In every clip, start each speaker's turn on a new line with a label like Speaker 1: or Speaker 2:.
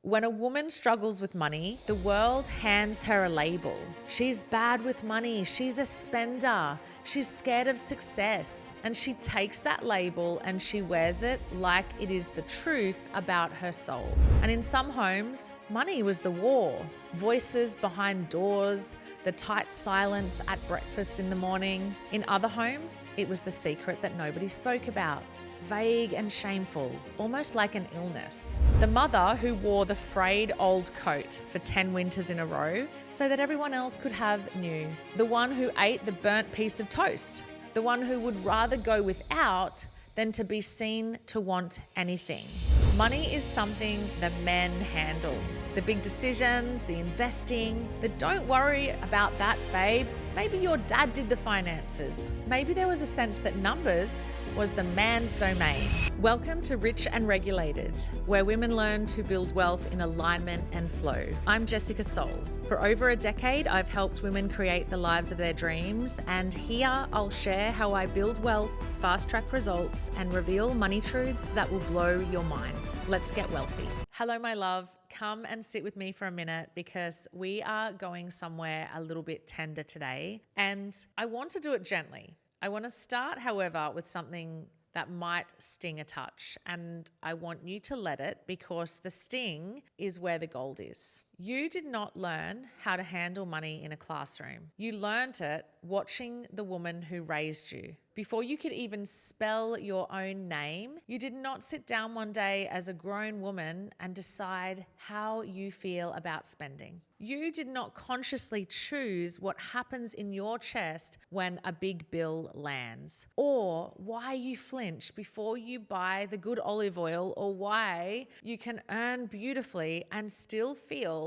Speaker 1: When a woman struggles with money, the world hands her a label. She's bad with money, she's a spender, she's scared of success, and she takes that label and she wears it like it is the truth about her soul. And in some homes, money was the war. Voices behind doors, the tight silence at breakfast in the morning. In other homes, it was the secret that nobody spoke about. Vague and shameful, almost like an illness. The mother who wore the frayed old coat for 10 winters in a row so that everyone else could have new. The one who ate the burnt piece of toast. The one who would rather go without than to be seen to want anything. Money is something that men handle. The big decisions, the investing, the don't worry about that, babe. Maybe your dad did the finances. Maybe there was a sense that numbers was the man's domain. Welcome to Rich and Regulated, where women learn to build wealth in alignment and flow. I'm Jessica Soul. For over a decade, I've helped women create the lives of their dreams, and here I'll share how I build wealth, fast-track results, and reveal money truths that will blow your mind. Let's get wealthy. Hello, my love. Come and sit with me for a minute because we are going somewhere a little bit tender today, and I want to do it gently. I want to start, however, with something that might sting a touch, and I want you to let it because the sting is where the gold is. You did not learn how to handle money in a classroom. You learned it watching the woman who raised you. Before you could even spell your own name, you did not sit down one day as a grown woman and decide how you feel about spending. You did not consciously choose what happens in your chest when a big bill lands, or why you flinch before you buy the good olive oil, or why you can earn beautifully and still feel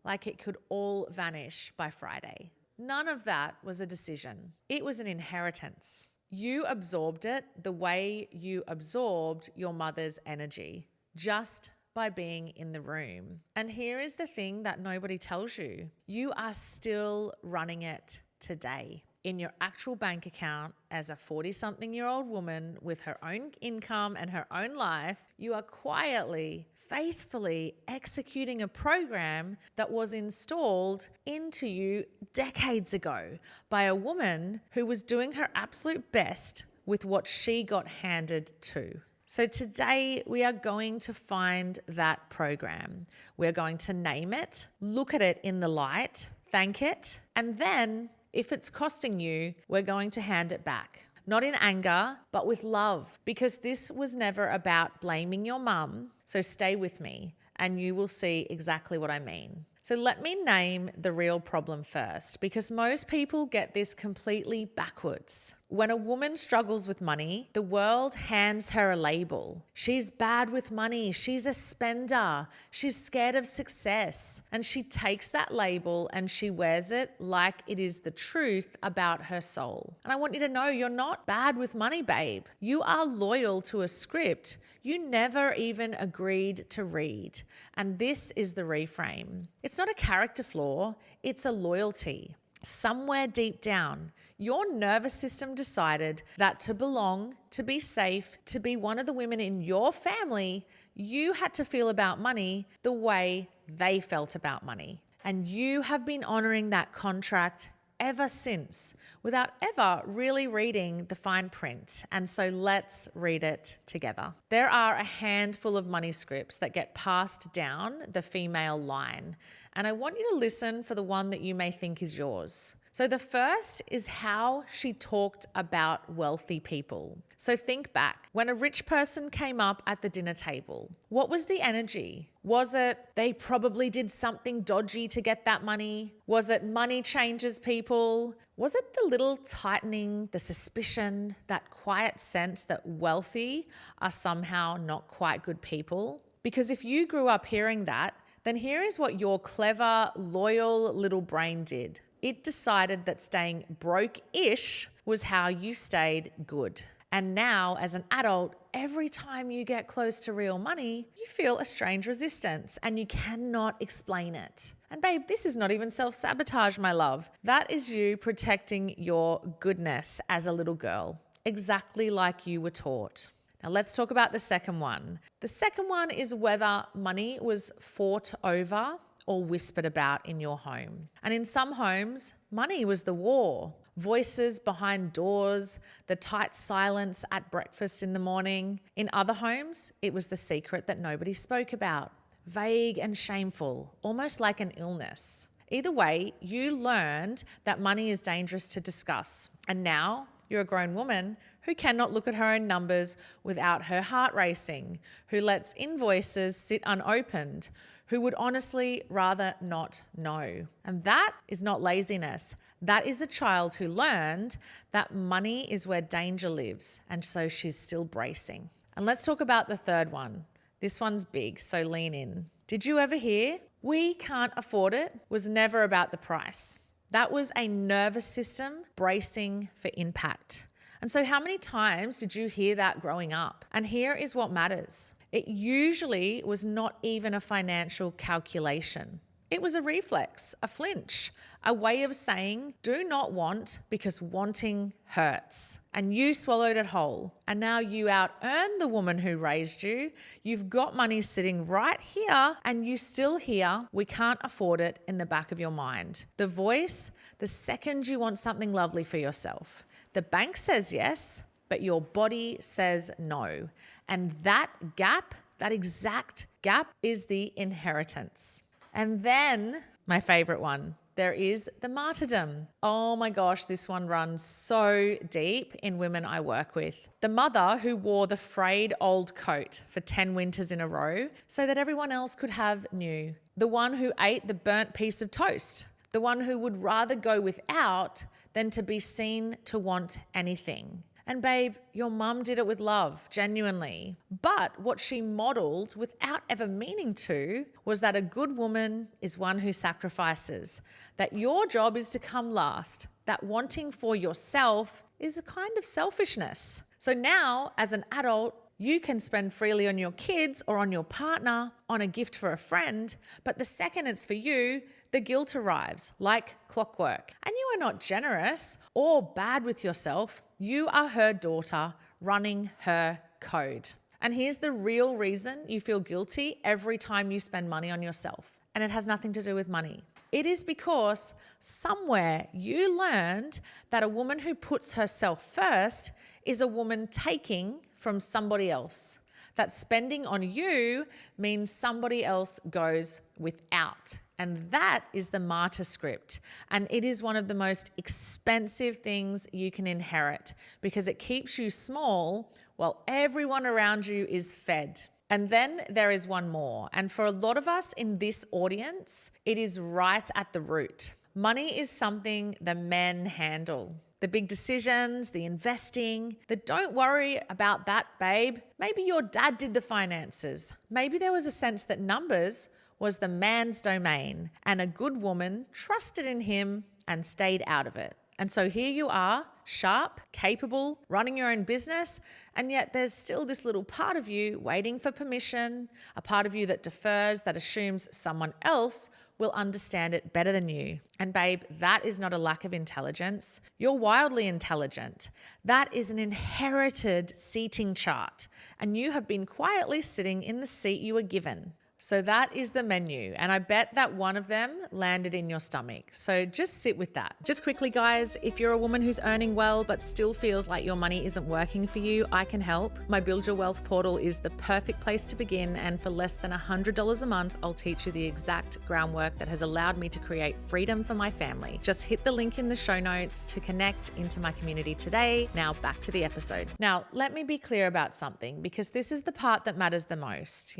Speaker 1: like it could all vanish by Friday. None of that was a decision. It was an inheritance. You absorbed it the way you absorbed your mother's energy, just by being in the room. And here is the thing that nobody tells you. You are still running it today. In your actual bank account as a 40-something-year-old woman with her own income and her own life, you are quietly, faithfully executing a program that was installed into you decades ago by a woman who was doing her absolute best with what she got handed to. So today we are going to find that program. We're going to name it, look at it in the light, thank it, and then if it's costing you, we're going to hand it back. Not in anger, but with love, because this was never about blaming your mum. So stay with me and you will see exactly what I mean. So let me name the real problem first, because most people get this completely backwards. When a woman struggles with money, the world hands her a label. She's bad with money, she's a spender, she's scared of success, and she takes that label and she wears it like it is the truth about her soul. And I want you to know you're not bad with money, babe. You are loyal to a script you never even agreed to read. And this is the reframe. It's not a character flaw, it's a loyalty. Somewhere deep down, your nervous system decided that to belong, to be safe, to be one of the women in your family, you had to feel about money the way they felt about money. And you have been honoring that contract ever since, without ever really reading the fine print. And so let's read it together. There are a handful of money scripts that get passed down the female line, and I want you to listen for the one that you may think is yours. So the first is how she talked about wealthy people. So think back. When a rich person came up at the dinner table, what was the energy? Was it they probably did something dodgy to get that money? Was it money changes people? Was it the little tightening, the suspicion, that quiet sense that wealthy are somehow not quite good people? Because if you grew up hearing that, then here is what your clever, loyal little brain did. It decided that staying broke-ish was how you stayed good. And now, as an adult, every time you get close to real money, you feel a strange resistance and you cannot explain it. And babe, this is not even self-sabotage, my love. That is you protecting your goodness as a little girl, exactly like you were taught. Now let's talk about the second one. The second one is whether money was fought over or whispered about in your home. And in some homes, money was the war. Voices behind doors, the tight silence at breakfast in the morning. In other homes, it was the secret that nobody spoke about. Vague and shameful, almost like an illness. Either way, you learned that money is dangerous to discuss. And now you're a grown woman who cannot look at her own numbers without her heart racing, who lets invoices sit unopened, who would honestly rather not know. And that is not laziness. That is a child who learned that money is where danger lives, and so she's still bracing. And let's talk about the third one. This one's big, so lean in. Did you ever hear, "We can't afford it," was never about the price? That was a nervous system bracing for impact. And so how many times did you hear that growing up? And here is what matters. It usually was not even a financial calculation. It was a reflex, a flinch, a way of saying, do not want because wanting hurts. And you swallowed it whole. And now you out-earned the woman who raised you. You've got money sitting right here and you still hear, "We can't afford it," in the back of your mind. The voice, the second you want something lovely for yourself. The bank says yes, but your body says no. And that gap, that exact gap, is the inheritance. And then, my favorite one, there is the martyrdom. Oh my gosh, this one runs so deep in women I work with. The mother who wore the frayed old coat for 10 winters in a row so that everyone else could have new. The one who ate the burnt piece of toast. The one who would rather go without than to be seen to want anything. And babe, your mum did it with love, genuinely. But what she modeled without ever meaning to was that a good woman is one who sacrifices, that your job is to come last, that wanting for yourself is a kind of selfishness. So now, as an adult, you can spend freely on your kids or on your partner, on a gift for a friend, but the second it's for you, the guilt arrives like clockwork. And you are not generous or bad with yourself. You are her daughter running her code. And here's the real reason you feel guilty every time you spend money on yourself. And it has nothing to do with money. It is because somewhere you learned that a woman who puts herself first is a woman taking from somebody else. That spending on you means somebody else goes without. And that is the martyr script. And it is one of the most expensive things you can inherit because it keeps you small while everyone around you is fed. And then there is one more. And for a lot of us in this audience, it is right at the root. Money is something the men handle. The big decisions, the investing, the don't worry about that, babe. Maybe your dad did the finances. Maybe there was a sense that numbers was the man's domain and a good woman trusted in him and stayed out of it. And so here you are, sharp, capable, running your own business, and yet there's still this little part of you waiting for permission, a part of you that defers, that assumes someone else will understand it better than you. And babe, that is not a lack of intelligence. You're wildly intelligent. That is an inherited seating chart, and you have been quietly sitting in the seat you were given. So that is the menu, and I bet that one of them landed in your stomach. So just sit with that. Just quickly, guys, if you're a woman who's earning well but still feels like your money isn't working for you, I can help. My Build Your Wealth portal is the perfect place to begin, and for less than $100 a month, I'll teach you the exact groundwork that has allowed me to create freedom for my family. Just hit the link in the show notes to connect into my community today. Now back to the episode. Now, let me be clear about something, because this is the part that matters the most.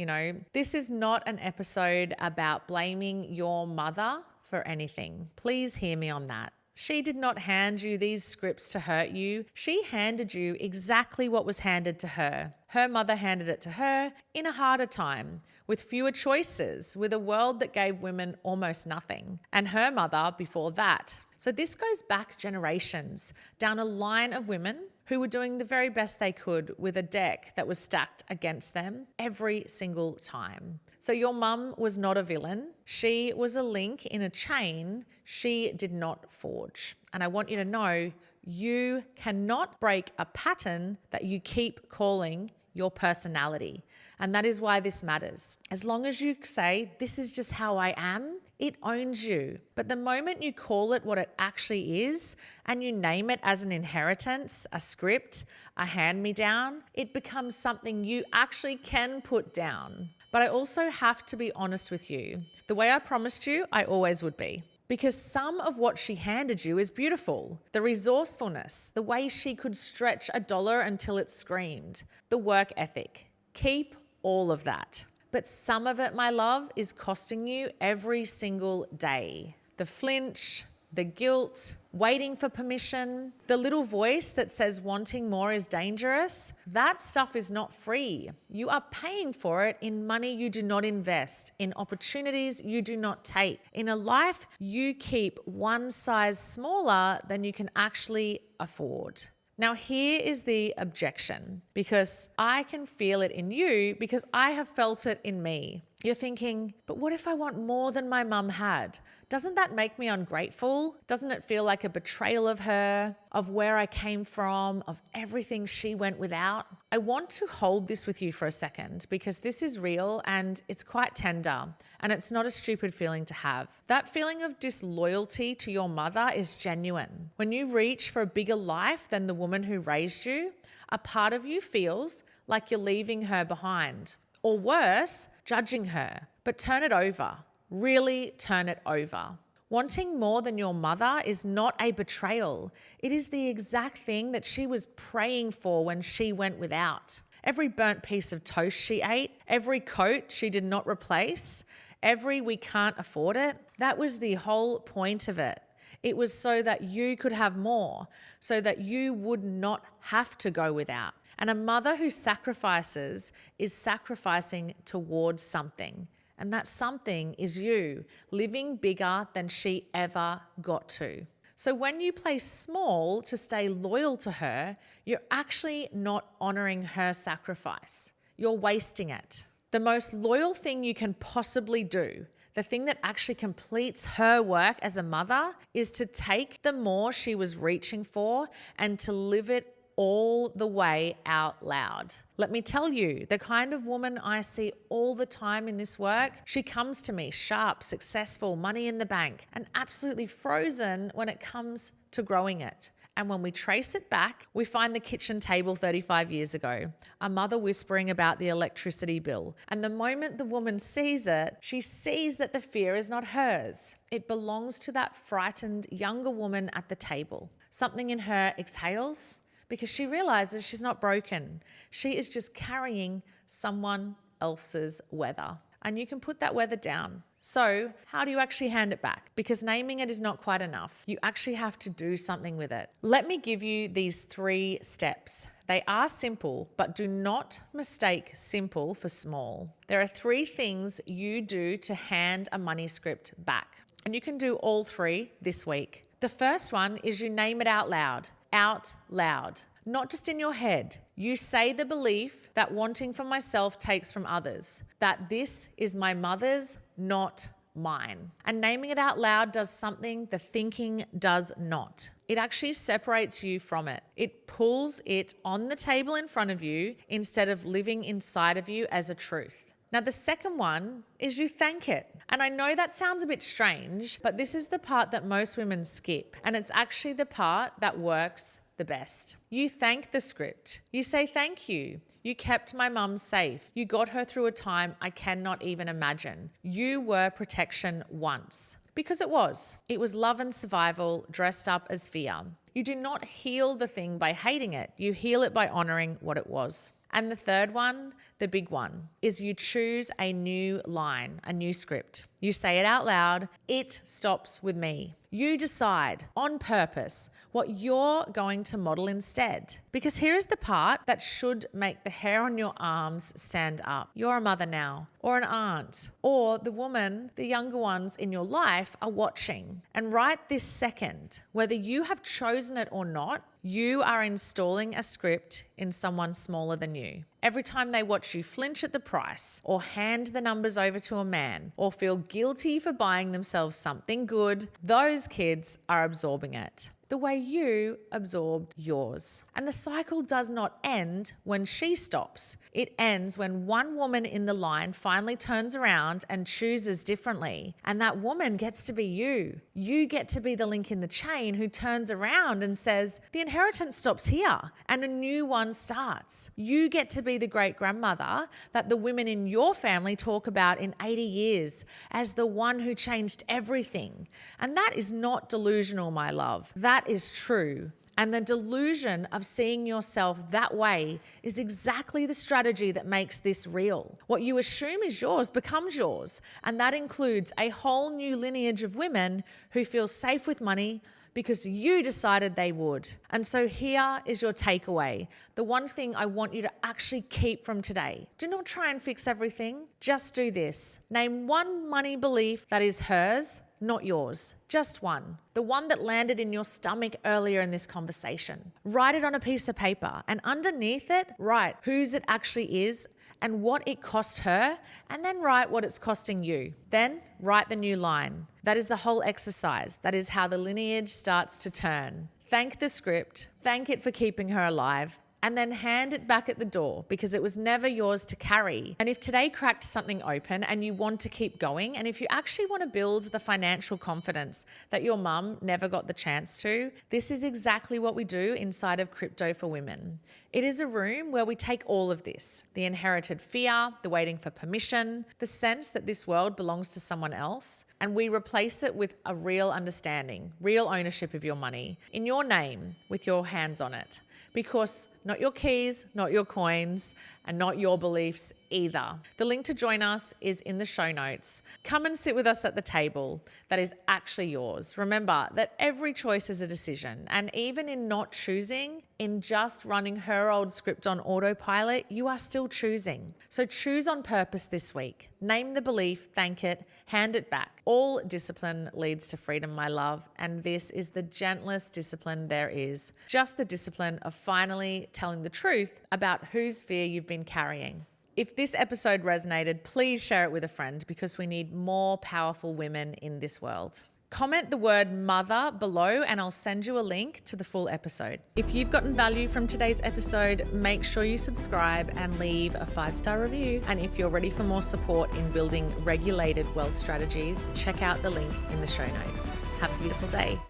Speaker 1: This is not an episode about blaming your mother for anything. Please hear me on that. She did not hand you these scripts to hurt you. She handed you exactly what was handed to her. Her mother handed it to her in a harder time, with fewer choices, with a world that gave women almost nothing. And her mother before that. So this goes back generations, down a line of women who were doing the very best they could with a deck that was stacked against them every single time. So your mum was not a villain. She was a link in a chain she did not forge. And I want you to know, you cannot break a pattern that you keep calling your personality. And that is why this matters. As long as you say, this is just how I am, it owns you. But the moment you call it what it actually is and you name it as an inheritance, a script, a hand-me-down, it becomes something you actually can put down. But I also have to be honest with you. The way I promised you, I always would be. Because some of what she handed you is beautiful. The resourcefulness, the way she could stretch $1 until it screamed, the work ethic. Keep all of that. But some of it, my love, is costing you every single day. The flinch, the guilt, waiting for permission, the little voice that says wanting more is dangerous, that stuff is not free. You are paying for it in money you do not invest, in opportunities you do not take, in a life you keep one size smaller than you can actually afford. Now, here is the objection, because I can feel it in you because I have felt it in me. You're thinking, but what if I want more than my mum had? Doesn't that make me ungrateful? Doesn't it feel like a betrayal of her, of where I came from, of everything she went without? I want to hold this with you for a second because this is real and it's quite tender and it's not a stupid feeling to have. That feeling of disloyalty to your mother is genuine. When you reach for a bigger life than the woman who raised you, a part of you feels like you're leaving her behind. Or worse, judging her. But turn it over. Really turn it over. Wanting more than your mother is not a betrayal. It is the exact thing that she was praying for when she went without. Every burnt piece of toast she ate, every coat she did not replace, every we can't afford it, that was the whole point of it. It was so that you could have more, so that you would not have to go without. And a mother who sacrifices is sacrificing towards something. And that something is you living bigger than she ever got to. So when you play small to stay loyal to her, you're actually not honoring her sacrifice. You're wasting it. The most loyal thing you can possibly do, the thing that actually completes her work as a mother, is to take the more she was reaching for and to live it all the way out loud. Let me tell you, the kind of woman I see all the time in this work, she comes to me sharp, successful, money in the bank, and absolutely frozen when it comes to growing it. And when we trace it back, we find the kitchen table 35 years ago, a mother whispering about the electricity bill. And the moment the woman sees it, she sees that the fear is not hers. It belongs to that frightened younger woman at the table. Something in her exhales, because she realizes she's not broken. She is just carrying someone else's weather. And you can put that weather down. So how do you actually hand it back? Because naming it is not quite enough. You actually have to do something with it. Let me give you these 3 steps. They are simple, but do not mistake simple for small. There are 3 things you do to hand a money script back. And you can do all 3 this week. The first one is you name it out loud. Out loud, not just in your head. You say the belief that wanting for myself takes from others, that this is my mother's, not mine. And naming it out loud does something the thinking does not. It actually separates you from it. It pulls it on the table in front of you instead of living inside of you as a truth. Now, the second one is you thank it. And I know that sounds a bit strange, but this is the part that most women skip. And it's actually the part that works the best. You thank the script. You say thank you. You kept my mum safe. You got her through a time I cannot even imagine. You were protection once. Because it was. It was love and survival dressed up as fear. You do not heal the thing by hating it. You heal it by honoring what it was. And the third one, the big one, is you choose a new line, a new script. You say it out loud. It stops with me. You decide on purpose what you're going to model instead. Because here is the part that should make the hair on your arms stand up. You're a mother now, or an aunt, or the woman, the younger ones in your life are watching. And right this second, whether you have chosen it or not, you are installing a script in someone smaller than you. Every time they watch you flinch at the price, or hand the numbers over to a man, or feel guilty for buying themselves something good, those kids are absorbing it. the way you absorbed yours. And the cycle does not end when she stops. It ends when one woman in the line finally turns around and chooses differently. And that woman gets to be you. You get to be the link in the chain who turns around and says, the inheritance stops here and a new one starts. You get to be the great grandmother that the women in your family talk about in 80 years as the one who changed everything. And that is not delusional, my love. That is true. And the delusion of seeing yourself that way is exactly the strategy that makes this real. What you assume is yours becomes yours. And that includes a whole new lineage of women who feel safe with money because you decided they would. And so here is your takeaway. The one thing I want you to actually keep from today. Do not try and fix everything. Just do this. Name one money belief that is hers, not yours. Just one. The one that landed in your stomach earlier in this conversation. Write it on a piece of paper and underneath it, write whose it actually is and what it cost her, and then write what it's costing you. Then write the new line. That is the whole exercise. That is how the lineage starts to turn. Thank the script, thank it for keeping her alive, and then hand it back at the door because it was never yours to carry. And if today cracked something open and you want to keep going, and if you actually want to build the financial confidence that your mum never got the chance to, this is exactly what we do inside of Crypto for Women. It is a room where we take all of this, the inherited fear, the waiting for permission, the sense that this world belongs to someone else, and we replace it with a real understanding, real ownership of your money, in your name, with your hands on it. Because not your keys, not your coins, and not your beliefs either. The link to join us is in the show notes. Come and sit with us at the table that is actually yours. Remember that every choice is a decision, and even in not choosing, in just running her old script on autopilot, you are still choosing. So choose on purpose this week. Name the belief, thank it, hand it back. All discipline leads to freedom, my love, and this is the gentlest discipline there is. Just the discipline of finally telling the truth about whose fear you've been carrying. If this episode resonated, please share it with a friend because we need more powerful women in this world. Comment the word mother below and I'll send you a link to the full episode. If you've gotten value from today's episode, make sure you subscribe and leave a 5-star review. And if you're ready for more support in building regulated wealth strategies, check out the link in the show notes. Have a beautiful day.